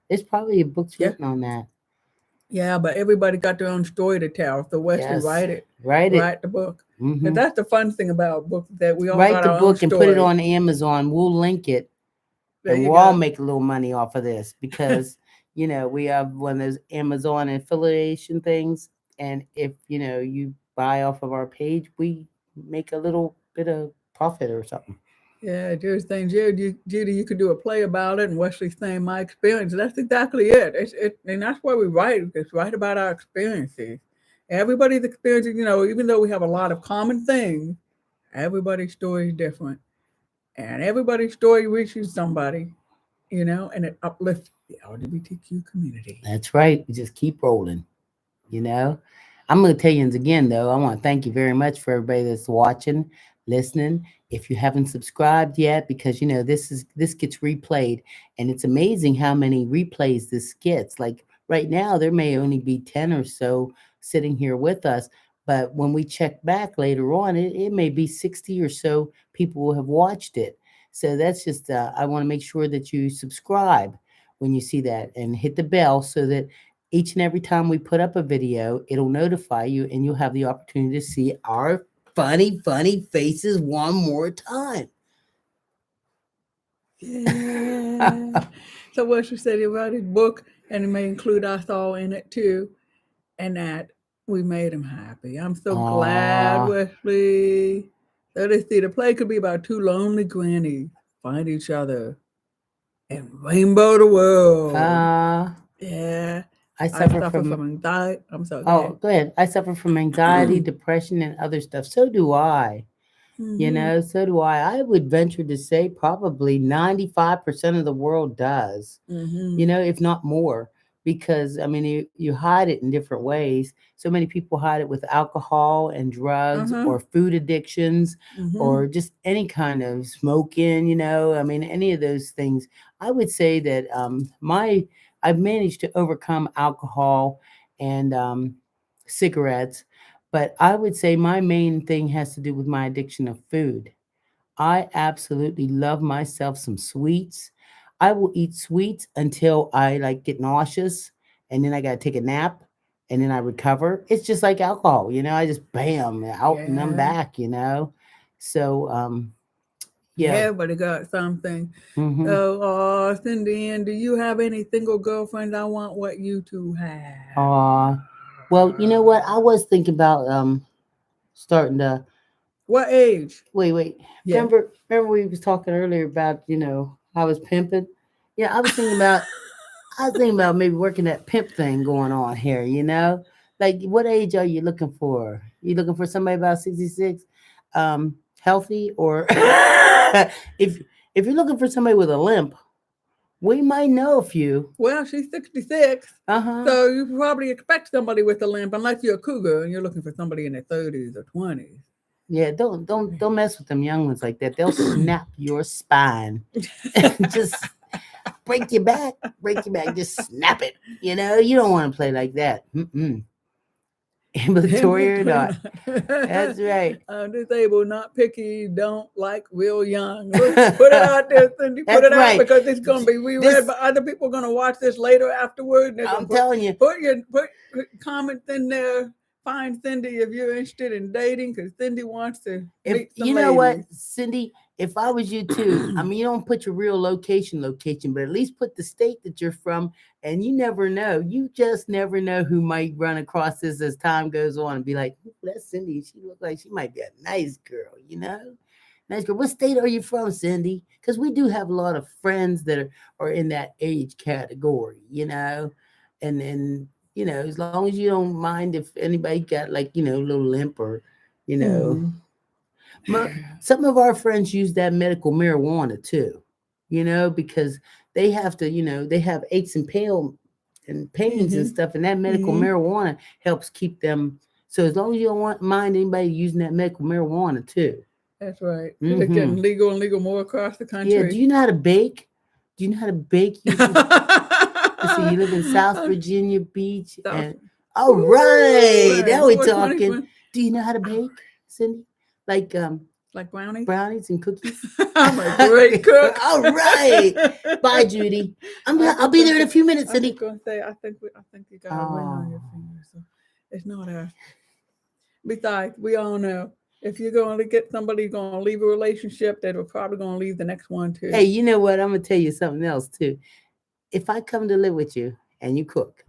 There's probably books Yeah. written on that. Yeah, but everybody got their own story to tell. So Wesley, Yes. write it. Write it. Write the book. Because Hmm. that's the fun thing about books, that we all Write got the our own book and put it story. on Amazon. We'll link it There and you we'll all go. make a little money off of this because we have one of those Amazon affiliation things, and if you buy off of our page, we make a little bit of profit or something. Yeah, Judy's saying, Judy, you could do a play about it, and Wesley's saying my experience. That's exactly it. And that's why we write. It's write about our experiences. Everybody's experiences, even though we have a lot of common things, everybody's story is different, and everybody's story reaches somebody, and it uplifts the LGBTQ community. That's right. We just keep rolling. you know. I'm going to tell you again, though, I want to thank you very much for everybody that's watching, listening. If you haven't subscribed yet, because this gets replayed, and it's amazing how many replays this gets. Like right now, there may only be 10 or so sitting here with us, but when we check back later on, it may be 60 or so people will have watched it. So that's just I want to make sure that you subscribe when you see that and hit the bell so that each and every time we put up a video, it'll notify you and you'll have the opportunity to see our funny faces one more time. Yeah. So Wesley said he wrote his book, and he may include us all in it too, and that we made him happy. I'm so glad, Aw. Wesley. So let's see, the play could be about two lonely grannies find each other and rainbow the world. Uh, Yeah, I I suffer suffer from, from anxiety. I'm sorry, go ahead. oh, go ahead. I suffer from anxiety, depression, and other stuff. So do I. Mm-hmm. So do I. I would venture to say probably 95% of the world does. Mm-hmm. If not more, because I mean, you hide it in different ways. So many people hide it with alcohol and drugs Uh-huh. or food addictions Mm-hmm. or just any kind of smoking. I mean, any of those things. I would say that I've managed to overcome alcohol and cigarettes, but I would say my main thing has to do with my addiction of food. I absolutely love myself some sweets. I will eat sweets until I like get nauseous and then I got to take a nap. and then I recover. It's just like alcohol, I just bam out and I'm Yeah. back, So yeah. Everybody got something. Mm-hmm. So, Cindy, and do you have any single girlfriends? I want what you two have. Well, you know what? I was thinking about starting to What age? wait. Yeah. Remember we was talking earlier about, I was pimping. Yeah, I was thinking about maybe working that pimp thing going on here, Like what age are you looking for? You looking for somebody about 66? Healthy or if if you're looking for somebody with a limp, we might know a few. Well, she's 66, Uh-huh. so you probably expect somebody with a limp, unless you're a cougar and you're looking for somebody in their 30s or 20s. Yeah, don't mess with them young ones like that. They'll snap your spine. Just break your back, just snap it. You don't want to play like that. Mm-mm. Ambulatory or not. That's right. Disabled, not picky, don't like real young. Look, put it out there, Cindy. Put That's it out right. because it's going to be reread, This but other people are going to watch this later afterward. And they're going I'm to put telling you. put comments in there. Find Cindy if you're interested in dating, because Cindy wants to If meet some you know what, ladies. Cindy, if I was you too, I mean, you don't put your real location, but at least put the state that you're from, and you never know. You just never know who might run across this as time goes on and be like, "Ooh, that's Cindy. She look like she might be a nice girl. Nice girl. What state are you from, Cindy? Because we do have a lot of friends that are in that age category. And as long as you don't mind if anybody got like, a little limp or, you know, Hmm. Mo- some of our friends use that medical marijuana too, because they have aches and pains and Hmm. stuff, and that medical Hmm. marijuana helps keep them. So as long as you don't mind anybody using that medical marijuana too. That's right. Because it's Hmm. getting legal and legal more across the Yeah. Do country. you know how to bake? Do you know how to bake? Let's see. You live in South Virginia Beach, South. and all Ooh, right, man, now we're 420. talking. Do you know how to bake, Cindy? Like Like brownies? brownies and cookies. I'm a great cook. All right. Bye, Judy. I I'll just be gonna there in say, a few minutes, I'm just Cindy. gonna say, I think you got a ring on your Oh. finger, so it's not a. Besides, we all know if you're going to get somebody going to leave a relationship, they're probably going to leave the next one too. Hey, you know what? I'm gonna tell you something else too. If I come to live with you and you cook,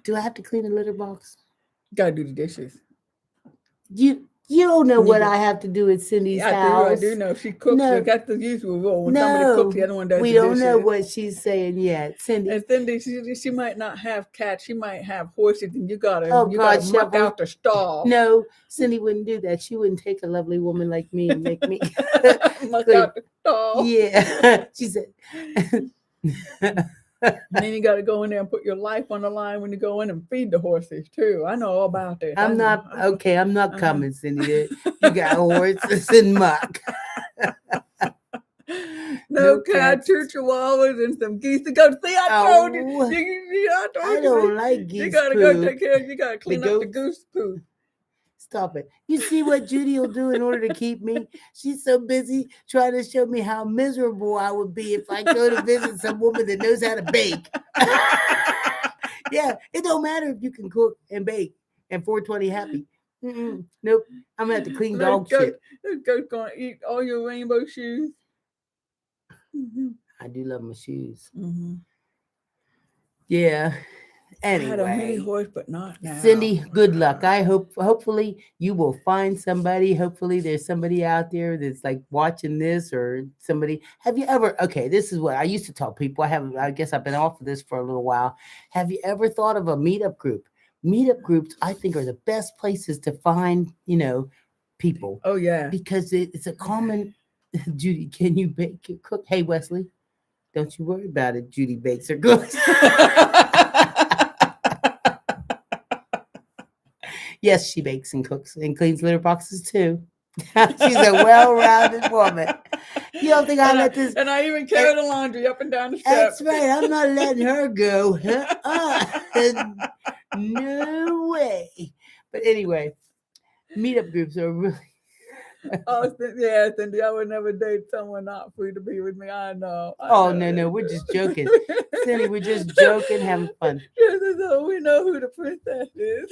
do I have to clean the litter box? Gotta do the dishes. You don't know You what go. I have to do at Cindy's I do house. know. She cooks. No, That's the usual rule. When somebody cooks, the no, other one does we the don't know dishes. what she's saying yet, Cindy. And Cindy, she might not have cats. She might have horses, and you gotta Oh you God, gotta muck shovel. out the stall. No, Cindy wouldn't do that. She wouldn't take a lovely woman like me and make me Muck clean. out the stall. Yeah, she said. And then you got to go in there and put your life on the line when you go in and feed the horses too. I know all about this. I I'm know. not okay. I'm not I know. coming, Cindy. You got horses and muck. No No cat, cats. two chihuahuas, and some geese to go. See, I told you. Oh, I I told you. don't like You geese got to go poop. take care. You got to The clean up the goats. goose poop. Stop it. You see what Judy will do in order to keep me? She's so busy trying to show me how miserable I would be if I go to visit some woman that knows how to bake. Yeah, it don't matter if you can cook and bake and 420 happy. Nope. I'm gonna have to clean dog shit. This goat's gonna eat all your rainbow shoes. Hmm. I do love my shoes. Hmm. Yeah. I had a mini Anyway, horse, but not now. Cindy, good luck. Hopefully you will find somebody. Hopefully there's somebody out there that's like watching this or somebody. Have you ever okay, this is what I used to tell people. I guess I've been off of this for a little while. Have you ever thought of a meetup group? Meetup groups I think are the best places to find, people Oh yeah. because it's a common Judy, can you bake cook? Hey Wesley, don't you worry about it. Judy bakes or cooks. Yes, she bakes and cooks and cleans litter boxes too. She's a well-rounded woman. You don't think I let this? And I even carry the laundry up and down the That's steps. right. I'm not letting her go. No way. But anyway, meetup groups are really. Oh, yeah, Cindy, I would never date someone not free to be with me. I know. I Oh, know. no, no, we're just joking. Cindy, we're just joking, having fun. So we know who the princess is.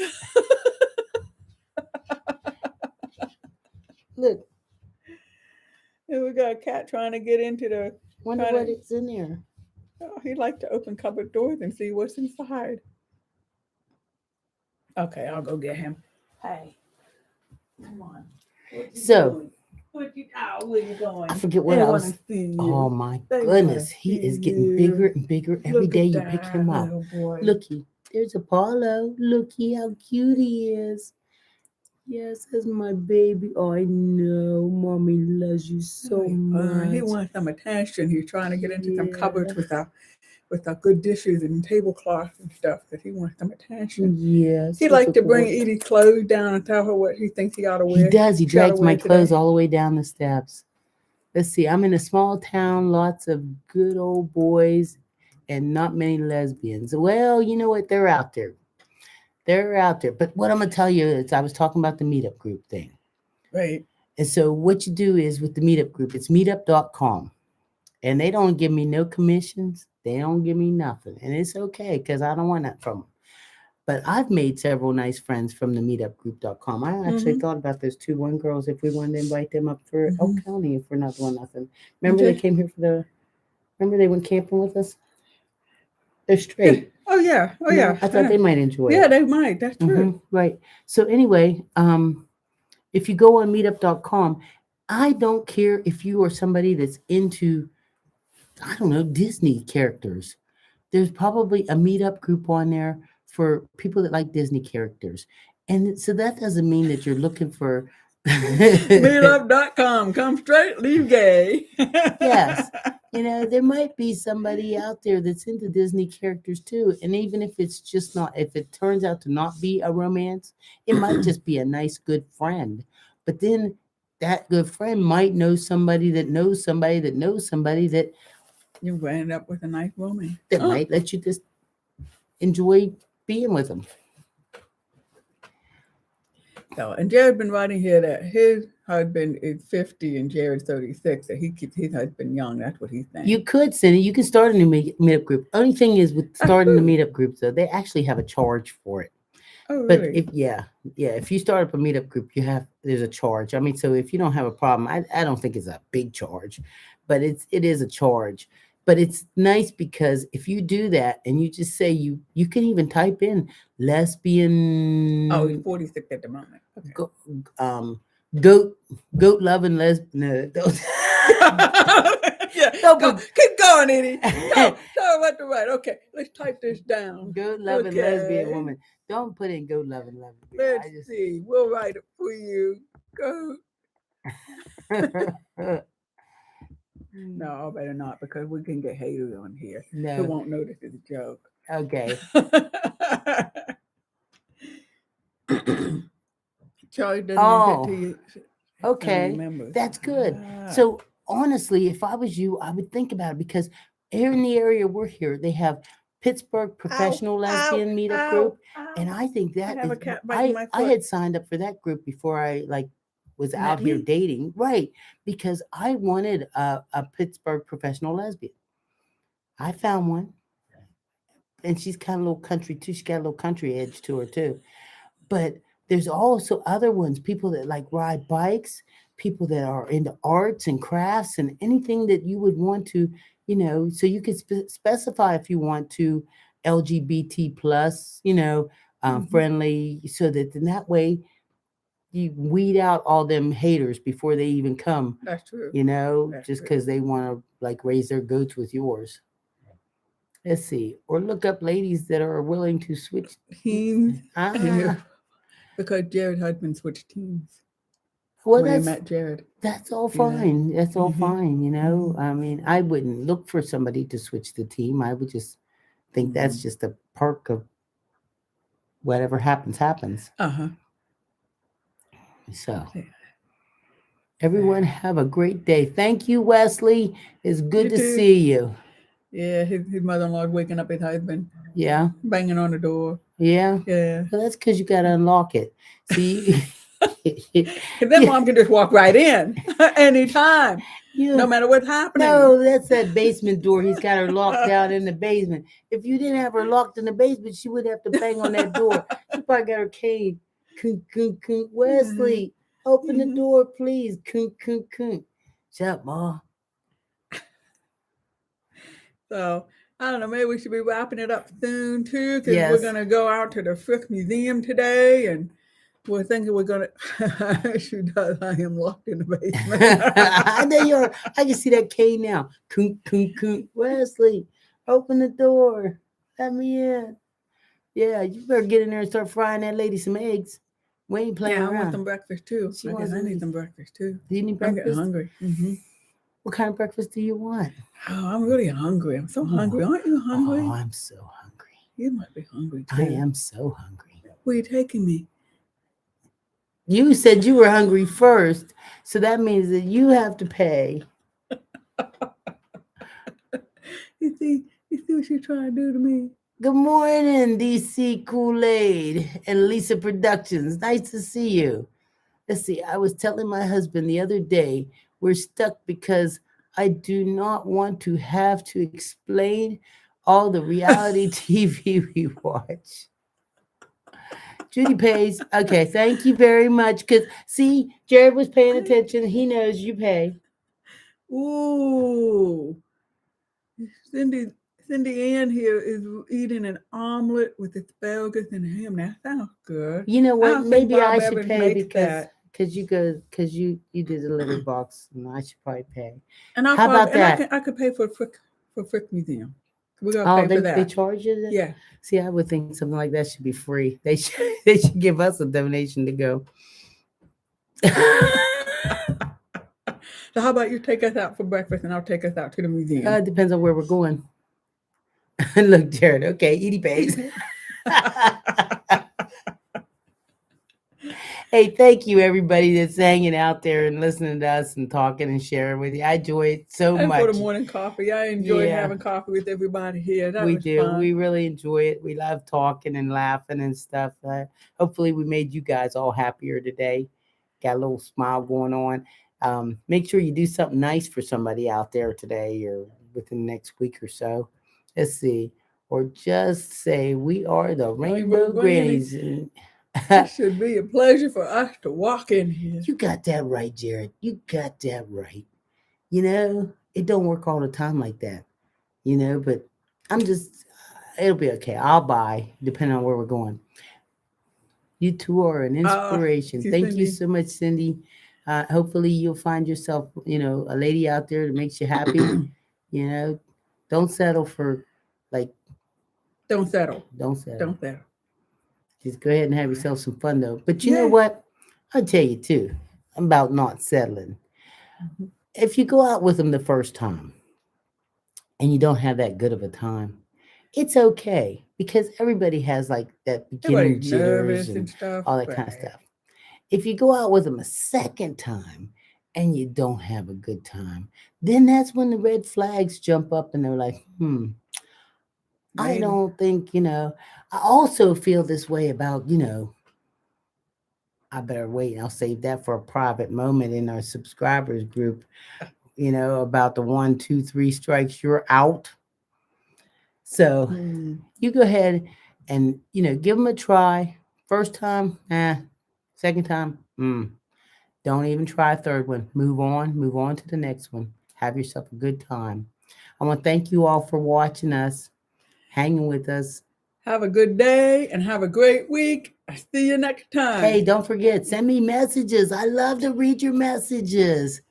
Look, And we got a cat trying to get into the, wonder trying what to, is in there. oh, he likes to open cupboard doors and see what's inside. Okay, I'll go get him. Hey, come on. What you So, doing? Where you going? I forget what They I want to was. see Oh you. my They want to goodness, he see is getting bigger you. and bigger every Look day. at You pick that him up. little boy. Looky, there's Apollo. Looky how cute he is. Yes, that's my baby. Oh, I know. Mommy loves you so He much. wants some attention. He's trying to get into some cupboards Yeah. with our good dishes and tablecloth and stuff because he wants some attention. Yes, He that's likes a to bring boy. Edie clothes down and tell her what he thinks he ought to He wear. does. He She ought to drags my wear clothes today. all the way down the steps. Let's see. I'm in a small town, lots of good old boys, and not many lesbians. Well, you know what? They're out there. They're out there. But what I'm gonna tell you is, I was talking about the meetup group thing. Right. And so what you do is with the meetup group, it's meetup.com. And they don't give me no commissions. They don't give me nothing. And it's okay because I don't want that from them. But I've made several nice friends from the meetupgroup.com. I actually Mm-hmm. thought about those two one girls if we wanted to invite them up for Elk Mm-hmm. County if we're not doing nothing. Remember they Okay. came here for remember they went camping with us? They're Yeah. straight. Oh yeah. Oh yeah. I I thought know. they might enjoy Yeah, it. they might. That's true. Right. So anyway, if you go on meetup.com, I don't care if you are somebody that's into, I don't know, Disney characters. There's probably a meetup group on there for people that like Disney characters. And so that doesn't mean that you're looking for Meetup.com. Come straight, leave gay. yes. You know, there might be somebody out there that's into Disney characters too. And even if it's just not, if it turns out to not be a romance, it might just be a nice, good friend. But then that good friend might know somebody that knows somebody that knows somebody You will end up with a nice woman. that might let you just enjoy being with them. So, and Jared been writing here that his husband is 50 and Jared's 36, that he keeps his husband young. That's what he's saying. You could send it. You can start a new meetup group. Only thing is with That's starting the true. meetup group, though, they actually have a charge for it. Oh, But really? if if you start up a meetup group, there's a charge. I mean, so if you don't have a problem, I don't think it's a big charge, but it is a charge. But it's nice because if you do that and you just say you can even type in Oh, he's lesbian 46 at the moment. Okay. go, um goat goat loving lesbian. No, don't Yeah, don't go. put Keep going, Edie. Tell her what to write. Okay, let's type this down. goat loving lesbian Okay, woman. Don't put in goat loving lesbian. let's I just see. We'll write it for you. Go. No, I better not because we can get haters on here who no. won't notice it's a joke. Okay. Charlie doesn't even get to Oh, you. Family okay. members. That's good. Ah. So honestly, if I was you, I would think about it because here in the area we're here, they have Pittsburgh Ow, Professional ow, Lesbian Meetup ow, Group, and ow. I think I that have is a cat biting I my I foot. had signed up for that group before I was out Met here me? dating, right? Because I wanted a Pittsburgh Professional Lesbian. I found one, and she's kind of a little country too. She got a little country edge to her too. But there's also other ones, people that like ride bikes, people that are into arts and crafts and anything that you would want to, so you could specify if you want to LGBT plus, Hmm. friendly, so that in that way you weed out all them haters before they even come, That's true. That's just true. because they want to like raise their goats with yours. Let's see, or look up ladies that are willing to switch. Teams. Yeah. Ah, Because Jared Hudman switched teams well, when he met Jared. that's all You know. fine. That's all Hmm. fine, Hmm. I mean, I wouldn't look for somebody to switch the team. I would just think Hmm. that's just a perk of whatever happens, happens. Uh huh. So, everyone have a great day. Thank you, Wesley. It's good You to too. see you. Yeah, his mother-in-law waking up his husband, Yeah. banging on the door. Yeah. Yeah. Well, that's because you got to unlock it. See, Because then mom can just walk right in anytime, no you matter what's happening. no, that's that basement door. He's got her locked down in the basement. If you didn't have her locked in the basement, she would have to bang on that door. She probably got her cane. Kunk, kunk, kunk. Wesley, open the door, please. Kunk, kunk, kunk. Shut up, Ma. So I don't know. Maybe we should be wrapping it up soon too, because we're Yes. gonna go out to the Frick Museum today, and we're thinking we're gonna. She does. I am locked in the basement. I know you are. I can see that cane now. Kunk, kunk, kunk. Wesley, open the door. Let me in. Yeah, you better get in there and start frying that lady some eggs. We ain't playing Yeah, I want around. some breakfast too. She I guess wants I some. need Do some breakfast too. you need I'm getting breakfast? hungry. What kind of breakfast do you want? Oh, I'm really hungry. I'm so hungry. Oh, Aren't you oh, hungry? I'm so hungry. You might be hungry I too. am so hungry. Where are you taking me? You said you were hungry first, so that means that you have to pay. You see what you're trying to do to me? Good morning, DC Kool-Aid and Lisa Productions. Nice to see you. Let's see, I was telling my husband the other day, we're stuck because I do not want to have to explain all the reality TV we watch. Judy pays. Okay, thank you very much. Because, see, Jared was paying attention. He knows you pay. Ooh, Cindy, Cindy Ann here is eating an omelet with asparagus and ham. That sounds good. You know I what? don't think Maybe I Bob should Evans pay makes because that. you did the litter box, and I should probably pay. And I'll How probably about that? I could pay for Frick Museum. We're gonna Oh, pay for they that. charge you that? Yeah. See, I would think something like that should be free. They should they should give us a donation to go. So how about you take us out for breakfast and I'll take us out to the museum. It depends on where we're going. Look, Jared. Okay, Edie pays. Hey, thank you everybody that's hanging out there and listening to us and talking and sharing with you. I enjoy it so And for the much. morning coffee, I enjoyed Yeah, having coffee with everybody here. That we was do. We fun. really enjoy it. We love talking and laughing and stuff. Hopefully, we made you guys all happier today. Got a little smile going on. Make sure you do something nice for somebody out there today or within the next week or so. Let's see. Or just say, we are the Rainbow Rainbow Grannies. Grannies. And It should be a pleasure for us to walk in here. you got that right, Jared. You got that right. You know, it don't work all the time like that, but I'm just, it'll be okay. I'll buy, depending on where we're going. You two are an inspiration. Thank you, Thank you Cindy. so much, Cindy. Hopefully, you'll find yourself, a lady out there that makes you happy. You know, don't settle for, like, Don't settle. don't settle. Don't settle. Just go ahead and have yourself some fun, though. But you know Yeah. what? I'll tell you, too, about not settling. If you go out with them the first time and you don't have that good of a time, it's okay because everybody has like that beginning Everybody's jitters nervous and and stuff, all that kind of but stuff. If you go out with them a second time and you don't have a good time, then that's when the red flags jump up and they're like, I maybe. don't think, I also feel this way about, I better wait. I'll save that for a private moment in our subscribers group, about the 1, 2, 3 strikes, you're out. So Hmm. you go ahead and give them a try. First time, second time, don't even try a third one. Move on to the next one. Have yourself a good time. I want to thank you all for watching us, hanging with us. Have a good day and have a great week. I see you next Hey, time. don't forget, send me messages. I love to read your messages.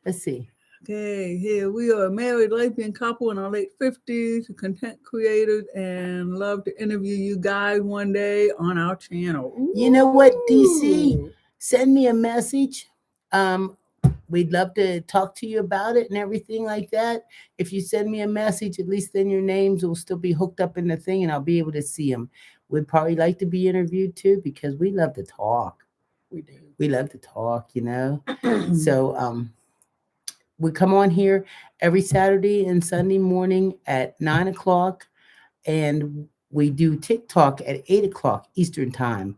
Let's see. Okay, here we are, a married lesbian couple in our late 50s, content creators, and love to interview you guys one day on our channel. You know what, DC? Ooh. Send me a message. Um, we'd love to talk to you about it and everything like that. If you send me a message, at least then your names will still be hooked up in the thing and I'll be able to see them. We'd probably like to be interviewed too because we love to talk. We do. We love to talk. So we come on here every Saturday and Sunday morning at 9 o'clock, and we do TikTok at 8 o'clock Eastern time.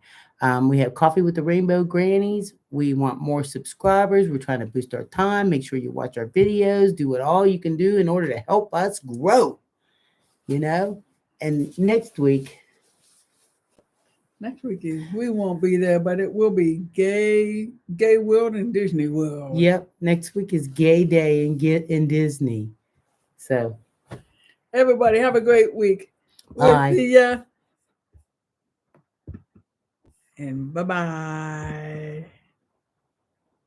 We have Coffee with the Rainbow Grannies. We want more subscribers. We're trying to boost our time. Make sure you watch our videos. Do what all you can do in order to help us grow. You know? And next week is we won't be there, but it will be Gay World and Disney World. Yep, next week is Gay Day in Disney. So everybody have a great week. Bye. We'll see ya. And bye-bye.